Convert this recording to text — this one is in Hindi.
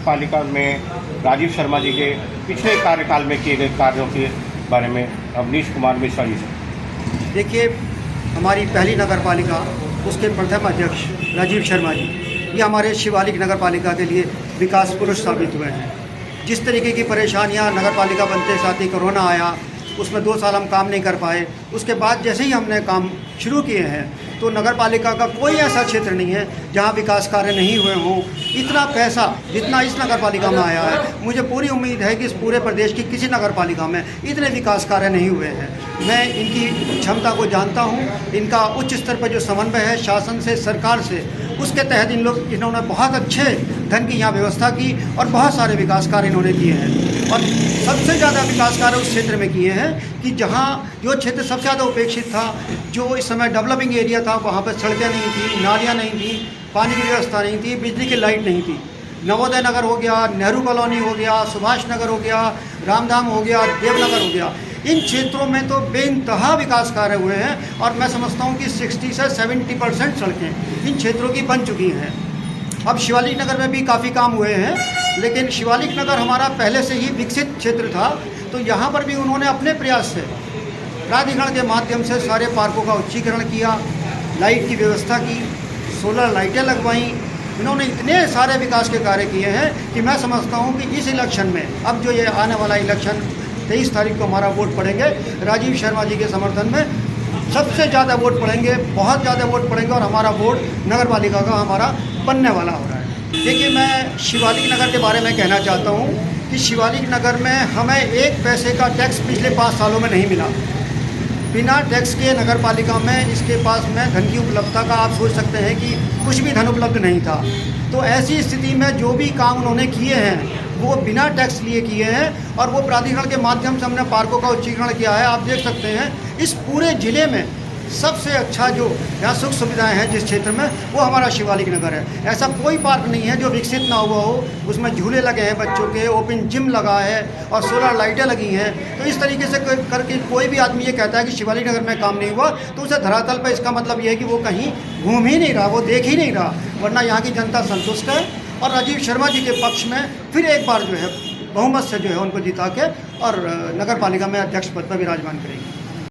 पालिका में राजीव शर्मा जी के पिछले कार्यकाल में किए गए कार्यों के बारे में अवनीश कुमार मिश्रा जी से। देखिए, हमारी पहली नगर पालिका, उसके प्रथम अध्यक्ष राजीव शर्मा जी, ये हमारे शिवालिक नगर पालिका के लिए विकास पुरुष साबित हुए हैं। जिस तरीके की परेशानियां नगर पालिका बनते साथ ही कोरोना आया, उसमें 2 साल हम काम नहीं कर पाए। उसके बाद जैसे ही हमने काम शुरू किए हैं तो नगर पालिका का कोई ऐसा क्षेत्र नहीं है जहां विकास कार्य नहीं हुए हों। इतना पैसा जितना इस नगर पालिका में आया है, मुझे पूरी उम्मीद है कि इस पूरे प्रदेश की किसी नगर पालिका में इतने विकास कार्य नहीं हुए हैं। मैं इनकी क्षमता को जानता हूं। इनका उच्च स्तर पर जो समन्वय है शासन से, सरकार से, उसके तहत इन्होंने बहुत अच्छे धन की यहाँ व्यवस्था की और बहुत सारे विकास कार्य इन्होंने किए हैं। और सबसे ज़्यादा विकास कार्य उस क्षेत्र में किए हैं कि जहाँ जो क्षेत्र सबसे ज़्यादा उपेक्षित था, जो इस समय डेवलपिंग एरिया था, वहाँ पर सड़कें नहीं थी, नालियाँ नहीं थी, पानी की व्यवस्था नहीं थी, बिजली की लाइट नहीं थी। नवोदय नगर हो गया, नेहरू कॉलोनी हो गया, सुभाष नगर हो गया, रामधाम हो गया, देवनगर हो गया, इन क्षेत्रों में तो बेइंतहा विकास कार्य हुए हैं। और मैं समझता हूँ कि 60 से 70% सड़कें इन क्षेत्रों की बन चुकी हैं। अब शिवालिक नगर में भी काफ़ी काम हुए हैं, लेकिन शिवालिक नगर हमारा पहले से ही विकसित क्षेत्र था, तो यहाँ पर भी उन्होंने अपने प्रयास से प्राधिकरण के माध्यम से सारे पार्कों का उच्चीकरण किया, लाइट की व्यवस्था की, सोलर लाइटें लगवाईं। इन्होंने इतने सारे विकास के कार्य किए हैं कि मैं समझता हूँ कि इस इलेक्शन में, अब जो ये आने वाला इलेक्शन 23 तारीख को हमारा वोट पड़ेंगे, राजीव शर्मा जी के समर्थन में सबसे ज़्यादा वोट पड़ेंगे, बहुत ज़्यादा वोट पड़ेंगे और हमारा वोट नगर पालिका का हमारा बनने वाला हो रहा है। देखिए, मैं शिवालिक नगर के बारे में कहना चाहता हूँ कि शिवालिक नगर में हमें 1 पैसे का टैक्स पिछले 5 सालों में नहीं मिला। बिना टैक्स के नगर पालिका में इसके पास में धन की उपलब्धता का आप सोच सकते हैं कि कुछ भी धन उपलब्ध नहीं था। तो ऐसी स्थिति में जो भी काम उन्होंने किए हैं वो बिना टैक्स लिए किए हैं और वो प्राधिकरण के माध्यम से हमने पार्कों का उच्चीकरण किया है। आप देख सकते हैं इस पूरे ज़िले में सबसे अच्छा जो यहाँ सुख सुविधाएं हैं जिस क्षेत्र में, वो हमारा शिवालिक नगर है। ऐसा कोई पार्क नहीं है जो विकसित ना हुआ हो। उसमें झूले लगे हैं बच्चों के, ओपन जिम लगा है और सोलर लाइटें लगी हैं। तो इस तरीके से करके कोई भी आदमी ये कहता है कि शिवालिक नगर में काम नहीं हुआ, तो उसे धरातल पर इसका मतलब ये है कि वो कहीं घूम ही नहीं रहा, वो देख ही नहीं रहा। वरना यहाँ की जनता संतुष्ट है और राजीव शर्मा जी के पक्ष में फिर एक बार जो है बहुमत से जो है उनको जिता के और नगर पालिका में अध्यक्ष पद पर विराजमान करेंगे।